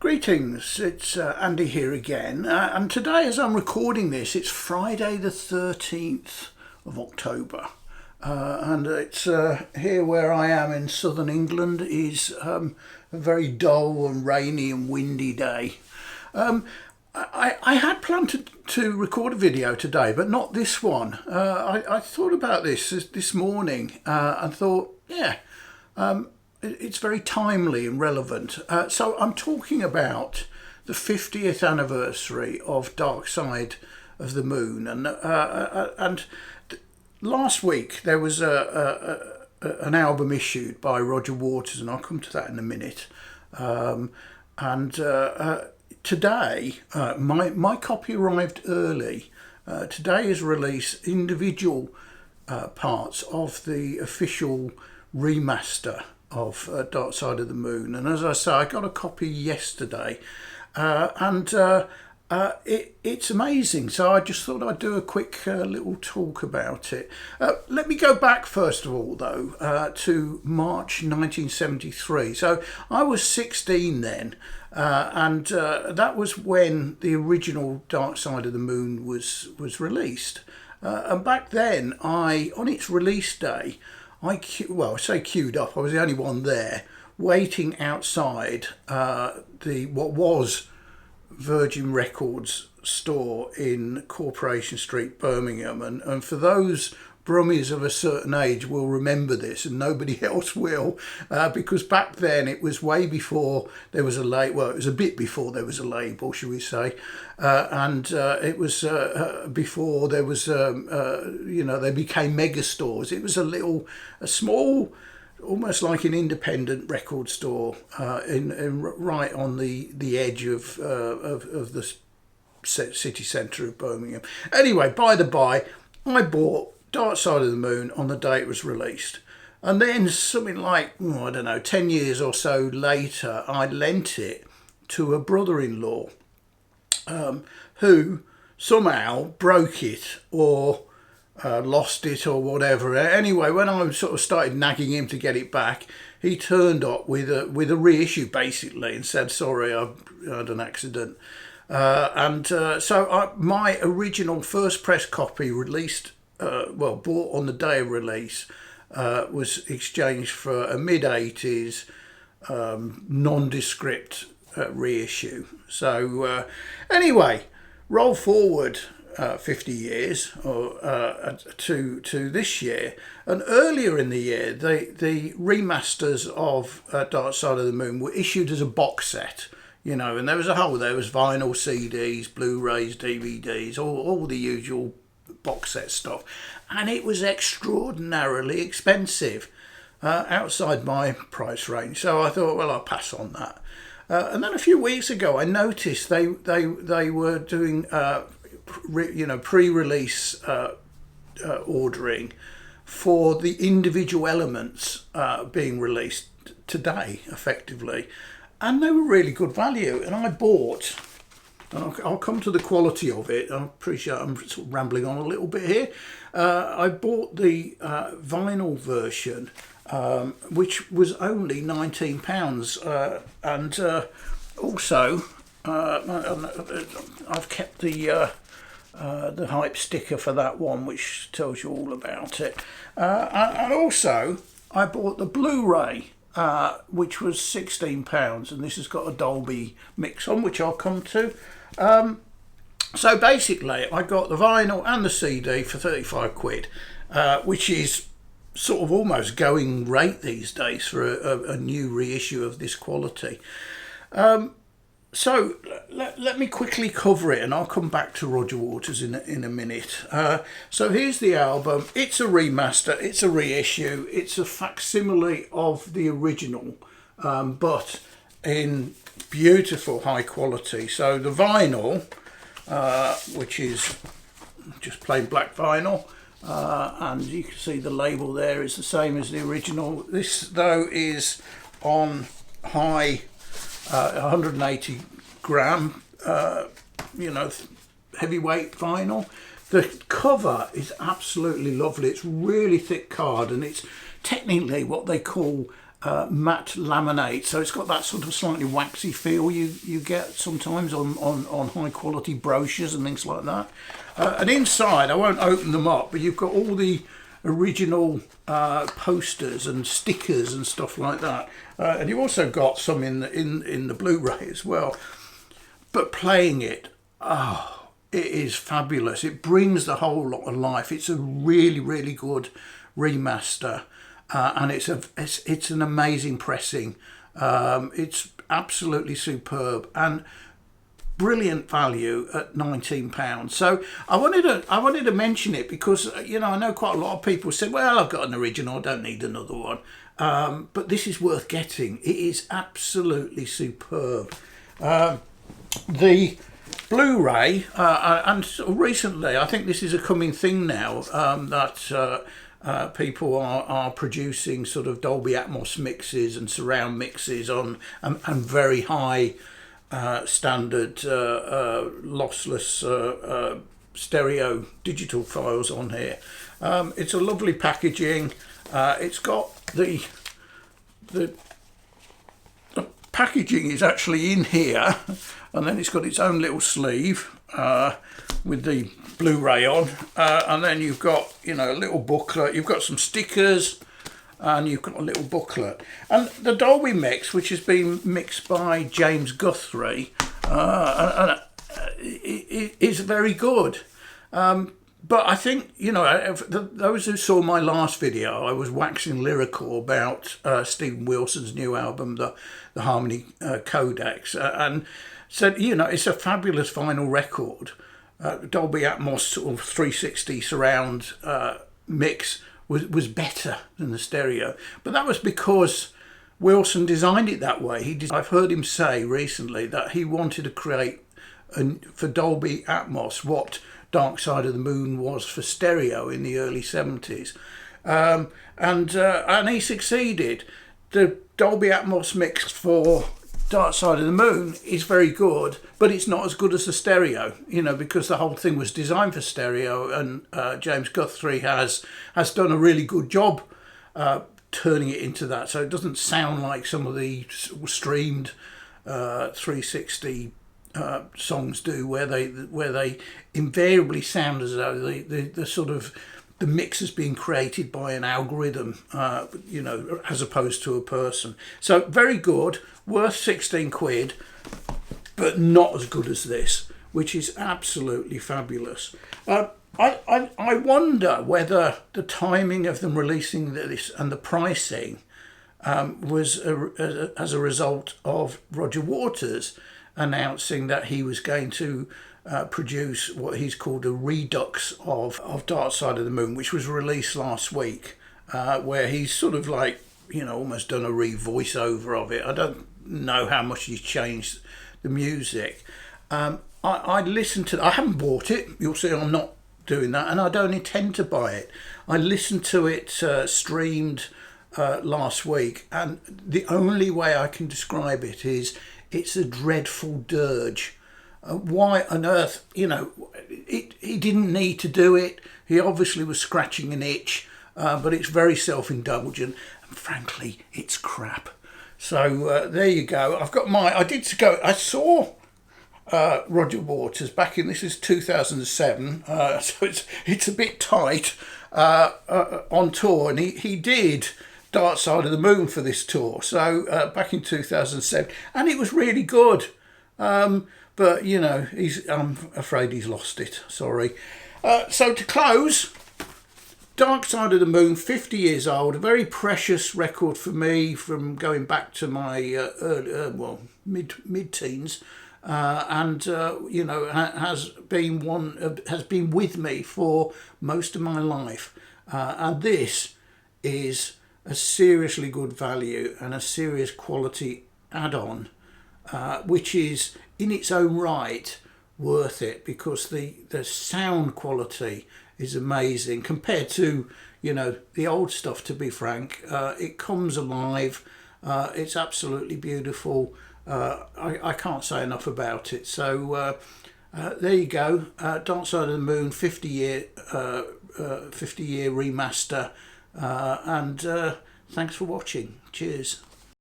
Greetings, it's Andy here again, and today as I'm recording this, it's Friday the 13th of October, and it's here where I am in southern England is a very dull and rainy and windy day. I had planned to record a video today, but not this one. I thought about this morning and thought, it's very timely and relevant. So I'm talking about the 50th anniversary of Dark Side of the Moon, and last week there was an album issued by Roger Waters, and I'll come to that in a minute. Today my copy arrived early. Today is released individual parts of the official remaster of Dark Side of the Moon, and as I say, I got a copy yesterday, it's amazing. So I just thought I'd do a quick little talk about it. Let me go back first of all, though, to March 1973. So I was 16 then, and that was when the original Dark Side of the Moon was released. And back then, on its release day, I say queued up. I was the only one there, waiting outside what was Virgin Records store in Corporation Street, Birmingham. And for those Brummies of a certain age will remember this, and nobody else will, because back then it was way before there was a label. Well, it was a bit before there was a label, should we say, and it was before there was, they became mega stores. It was a small, almost like an independent record store, right on the edge of the city centre of Birmingham. Anyway, by the by, I bought Dark Side of the Moon on the day it was released, and then something like 10 years or so later, I lent it to a brother-in-law who somehow broke it or lost it or whatever. Anyway, when I sort of started nagging him to get it back, he turned up with a reissue basically and said, sorry, I had an accident. So my original first press copy released, bought on the day of release, was exchanged for a mid-80s nondescript reissue. So anyway, roll forward 50 years to this year, and earlier in the year the remasters of Dark Side of the Moon were issued as a box set, and there was vinyl, CDs, Blu-rays, DVDs, all the usual box set stuff, and it was extraordinarily expensive, outside my price range. So I thought, well, I'll pass on that. And then a few weeks ago, I noticed they were doing pre-release ordering for the individual elements being released today, effectively, and they were really good value. And I bought. I'll come to the quality of it. I appreciate I'm sort of rambling on a little bit here. I bought the vinyl version, which was only £19, and also I've kept the hype sticker for that one, which tells you all about it. And also I bought the Blu-ray, which was £16, and this has got a Dolby mix on, which I'll come to. So basically, I got the vinyl and the CD for 35 quid, which is sort of almost going rate these days for a new reissue of this quality. So let me quickly cover it, and I'll come back to Roger Waters in a minute. So here's the album. It's a remaster, it's a reissue, it's a facsimile of the original, but in beautiful high quality. So the vinyl, which is just plain black vinyl, and you can see the label there is the same as the original. This though is on high 180 gram heavyweight vinyl. The cover is absolutely lovely. It's really thick card, and it's technically what they call matte laminate, so it's got that sort of slightly waxy feel you get sometimes on high quality brochures and things like that. And inside, I won't open them up, but you've got all the original posters and stickers and stuff like that, and you've also got some in the Blu-ray as well. But playing it, oh, it is fabulous. It brings the whole lot of life. It's a really good remaster, and it's an amazing pressing. It's absolutely superb and brilliant value at £19. So I wanted to mention it because, you know, I know quite a lot of people said, well, I've got an original, I don't need another one. But this is worth getting. It is absolutely superb. The Blu-ray, and sort of recently, I think this is a coming thing now, that people are producing sort of Dolby Atmos mixes and surround mixes on and very high standard lossless stereo digital files on here. It's a lovely packaging. It's got the packaging is actually in here, and then it's got its own little sleeve with the Blu-ray on, and then you've got, you know, a little booklet. You've got some stickers, and you've got a little booklet. And the Dolby mix, which has been mixed by James Guthrie, is very good. But I think, you know, those who saw my last video, I was waxing lyrical about Stephen Wilson's new album, the Harmony Codex, and said, you know, it's a fabulous vinyl record. Dolby Atmos sort of 360 surround mix was better than the stereo, but that was because Wilson designed it that way. I've heard him say recently that he wanted to create for Dolby Atmos what Dark Side of the Moon was for stereo in the early 70s, and he succeeded. The Dolby Atmos mix for Dark Side of the Moon is very good, but it's not as good as the stereo, you know, because the whole thing was designed for stereo, and James Guthrie has done a really good job turning it into that, so it doesn't sound like some of the streamed 360 songs do, where they invariably sound as though the sort of the mix is being created by an algorithm, you know, as opposed to a person. So very good, worth 16 quid, but not as good as this, which is absolutely fabulous. I wonder whether the timing of them releasing this and the pricing was as a result of Roger Waters announcing that he was going to produce what he's called a redux of Dark Side of the Moon, which was released last week, where he's sort of like, you know, almost done a voiceover of it. I don't know how much he's changed the music. I listened to, I haven't bought it, you'll see I'm not doing that, and I don't intend to buy it. I listened to it streamed last week, and the only way I can describe it is it's a dreadful dirge. Why on earth, you know, he didn't need to do it. He obviously was scratching an itch, but it's very self-indulgent, and frankly, it's crap. So there you go. I saw Roger Waters back in, this is 2007, so it's a bit tight, on tour, and he did Dark Side of the Moon for this tour, so back in 2007, and it was really good, but you know, I'm afraid he's lost it, sorry. So to close, Dark Side of the Moon, 50 years old, a very precious record for me from going back to my mid-teens, and you know, has been with me for most of my life, and this is a seriously good value and a serious quality add-on, which is in its own right worth it, because the sound quality is amazing compared to, you know, the old stuff, to be frank. It comes alive, it's absolutely beautiful. I can't say enough about it. So there you go, Dark Side of the Moon 50 year remaster, and Thanks for watching. Cheers.